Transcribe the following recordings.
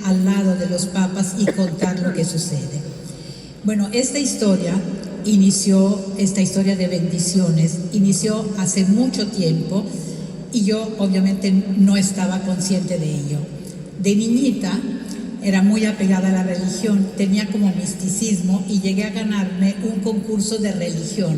al lado de los papas y contar lo que sucede. Bueno, esta historia de bendiciones, inició hace mucho tiempo y yo obviamente no estaba consciente de ello. De niñita era muy apegada a la religión, tenía como misticismo y llegué a ganarme un concurso de religión,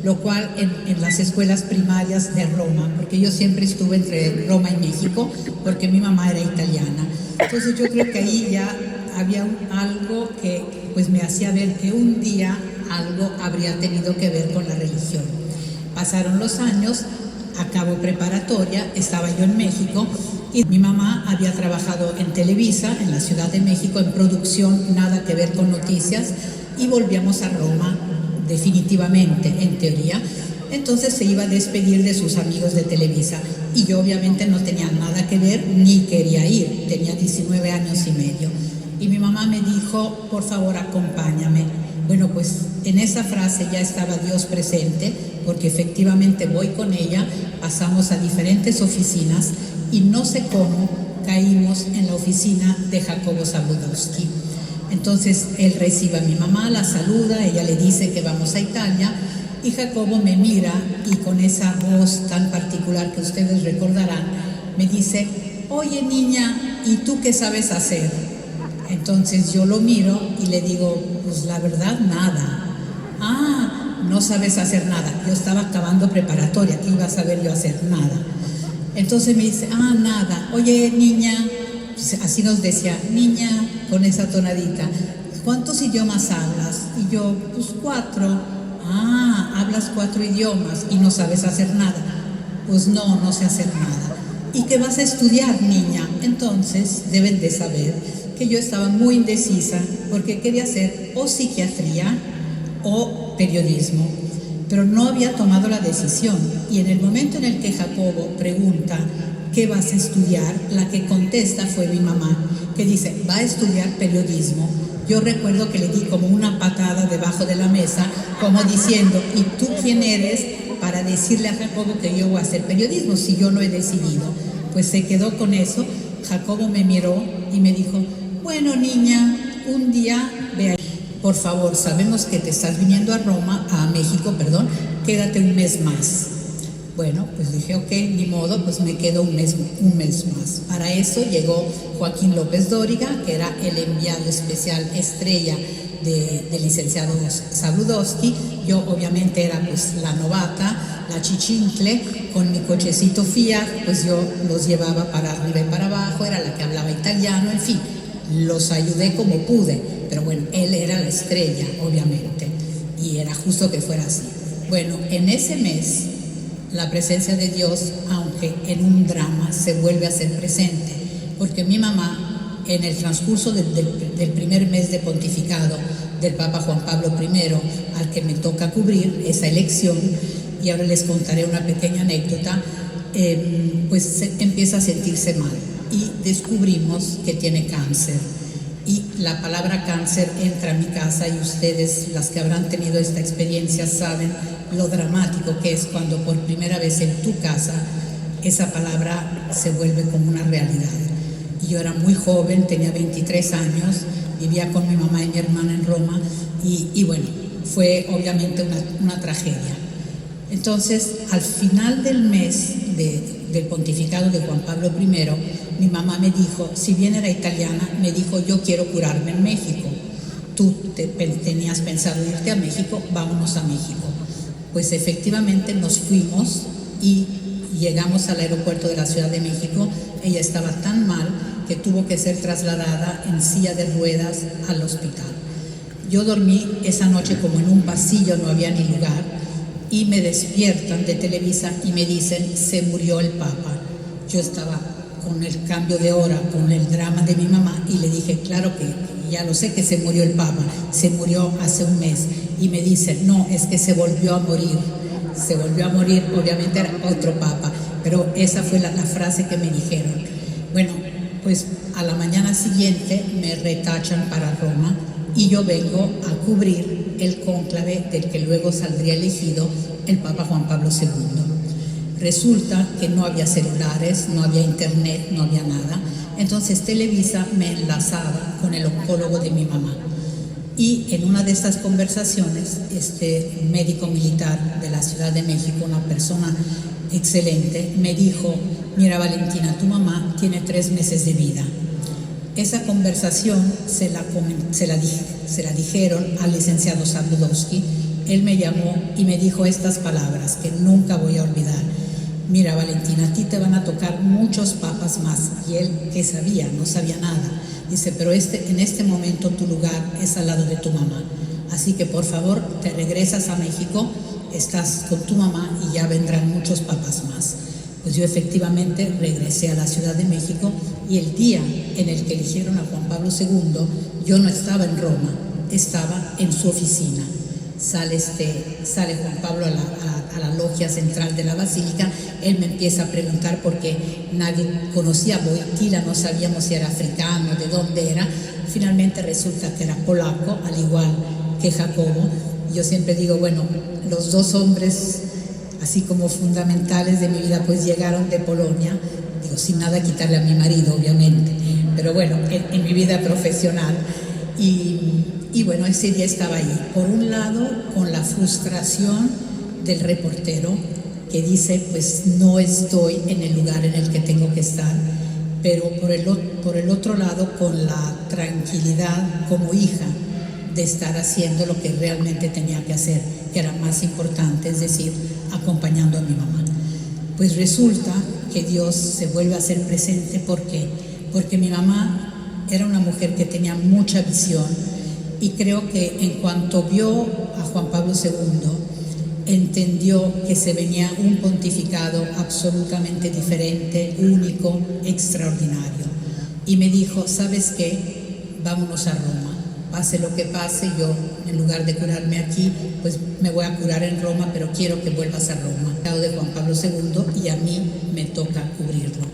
lo cual en las escuelas primarias de Roma, porque yo siempre estuve entre Roma y México, porque mi mamá era italiana. Entonces yo creo que ahí ya había algo que pues me hacía ver que un día algo habría tenido que ver con la religión. Pasaron los años, acabó preparatoria, estaba yo en México y mi mamá había trabajado en Televisa, en la Ciudad de México, en producción, nada que ver con noticias, y volvíamos a Roma definitivamente, en teoría. Entonces se iba a despedir de sus amigos de Televisa y yo obviamente no tenía nada que ver ni quería ir, tenía 19 años y medio. Y mi mamá me dijo, por favor, acompáñame. Bueno, pues en esa frase ya estaba Dios presente, porque efectivamente voy con ella, pasamos a diferentes oficinas y no sé cómo caímos en la oficina de Jacobo Zabludovsky. Entonces él recibe a mi mamá, la saluda, ella le dice que vamos a Italia y Jacobo me mira y con esa voz tan particular que ustedes recordarán, me dice, oye niña, ¿y tú qué sabes hacer? Entonces yo lo miro y le digo, pues la verdad nada. Ah, no sabes hacer nada. Yo estaba acabando preparatoria, ¿qué iba a saber yo hacer? Nada. Entonces me dice, nada. Oye niña, así nos decía, niña, con esa tonadita, ¿cuántos idiomas hablas? Y yo, pues 4. Hablas 4 idiomas y no sabes hacer nada. Pues no sé hacer nada. ¿Y qué vas a estudiar, niña? Entonces deben de saber que yo estaba muy indecisa porque quería hacer o psiquiatría o periodismo, pero no había tomado la decisión. Y en el momento en el que Jacobo pregunta, ¿qué vas a estudiar?, la que contesta fue mi mamá, que dice, va a estudiar periodismo. Yo recuerdo que le di como una patada debajo de la mesa, como diciendo, ¿y tú quién eres para decirle a Jacobo que yo voy a hacer periodismo si yo no he decidido? Pues se quedó con eso. Jacobo me miró y me dijo, bueno niña, un día ve ahí. Por favor, sabemos que te estás viniendo a México, quédate un mes más. Bueno, pues dije, ok, ni modo, pues me quedo un mes más. Para eso llegó Joaquín López Dóriga, que era el enviado especial estrella del licenciado Zabludovsky. Yo obviamente era pues la novata, la chichincle, con mi cochecito Fiat, pues yo los llevaba para arriba y para abajo, era la que hablaba italiano, en fin, los ayudé como pude, pero bueno, él era la estrella, obviamente, y era justo que fuera así. Bueno, en ese mes, la presencia de Dios, aunque en un drama, se vuelve a ser presente, porque mi mamá, en el transcurso del primer mes de pontificado del Papa Juan Pablo I, al que me toca cubrir esa elección, y ahora les contaré una pequeña anécdota, pues empieza a sentirse mal y descubrimos que tiene cáncer. Y la palabra cáncer entra a mi casa y ustedes, las que habrán tenido esta experiencia, saben lo dramático que es cuando por primera vez en tu casa esa palabra se vuelve como una realidad. Y yo era muy joven, tenía 23 años, vivía con mi mamá y mi hermana en Roma y bueno, fue obviamente una tragedia. Entonces, al final del mes del pontificado de Juan Pablo I, mi mamá me dijo, si bien era italiana, me dijo, yo quiero curarme en México. Tú tenías pensado irte a México, vámonos a México. Pues efectivamente nos fuimos y llegamos al aeropuerto de la Ciudad de México. Ella estaba tan mal que tuvo que ser trasladada en silla de ruedas al hospital. Yo dormí esa noche como en un pasillo, no había ni lugar, y me despiertan de Televisa y me dicen, se murió el Papa. Yo estaba con el cambio de hora, con el drama de mi mamá, y le dije, claro que ya lo sé que se murió el Papa, se murió hace un mes. Y me dicen, no, es que se volvió a morir, obviamente era otro Papa, pero esa fue la frase que me dijeron. Bueno, pues a la mañana siguiente me retachan para Roma y yo vengo a cubrir el cónclave del que luego saldría elegido el Papa Juan Pablo II. Resulta que no había celulares, no había internet, no había nada. Entonces Televisa me enlazaba con el oncólogo de mi mamá. Y en una de estas conversaciones, este médico militar de la Ciudad de México, una persona excelente, me dijo: mira, Valentina, tu mamá tiene 3 meses de vida. Esa conversación se la dijeron al licenciado Zabludowski. Él me llamó y me dijo estas palabras que nunca voy a olvidar: mira, Valentina, a ti te van a tocar muchos papas más. Y él, ¿qué sabía? No sabía nada. Dice, pero en este momento tu lugar es al lado de tu mamá. Así que por favor te regresas a México, estás con tu mamá y ya vendrán muchos papas más. Pues yo efectivamente regresé a la Ciudad de México, y el día en el que eligieron a Juan Pablo II, yo no estaba en Roma, estaba en su oficina. Sale Juan Pablo a la logia central de la Basílica. Él me empieza a preguntar porque nadie conocía a Wojtyła, no sabíamos si era africano, de dónde era. Finalmente resulta que era polaco, al igual que Jacobo. Yo siempre digo, bueno, los 2 hombres así como fundamentales de mi vida pues llegaron de Polonia, digo, sin nada quitarle a mi marido, obviamente, pero bueno, en mi vida profesional. Y bueno, ese día estaba ahí, por un lado, con la frustración del reportero que dice, pues no estoy en el lugar en el que tengo que estar, pero por el otro lado, con la tranquilidad como hija de estar haciendo lo que realmente tenía que hacer, que era más importante, es decir, acompañando a mi mamá. Pues resulta que Dios se vuelve a hacer presente. ¿Por qué? Porque mi mamá era una mujer que tenía mucha visión, y creo que en cuanto vio a Juan Pablo II, entendió que se venía un pontificado absolutamente diferente, único, extraordinario. Y me dijo, ¿sabes qué? Vámonos a Roma. Pase lo que pase, yo en lugar de curarme aquí, pues me voy a curar en Roma, pero quiero que vuelvas a Roma. De Juan Pablo II, y a mí me toca cubrirlo.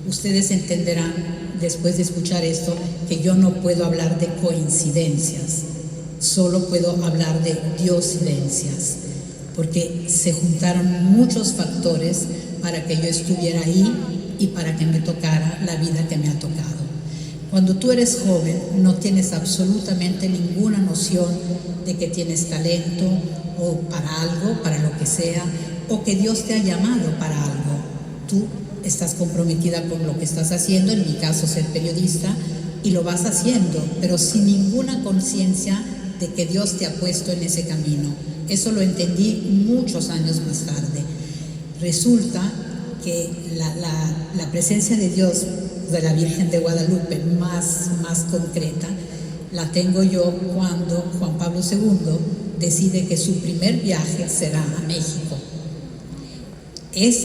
Ustedes entenderán, después de escuchar esto, que yo no puedo hablar de coincidencias, solo puedo hablar de diosidencias, porque se juntaron muchos factores para que yo estuviera ahí y para que me tocara la vida que me ha tocado. Cuando tú eres joven, no tienes absolutamente ninguna noción de que tienes talento o para algo, para lo que sea, o que Dios te ha llamado para algo. Tú estás comprometida con lo que estás haciendo, en mi caso ser periodista, y lo vas haciendo, pero sin ninguna conciencia de que Dios te ha puesto en ese camino. Eso lo entendí muchos años más tarde. Resulta que la presencia de Dios, de la Virgen de Guadalupe, más concreta, la tengo yo cuando Juan Pablo II decide que su primer viaje será a México.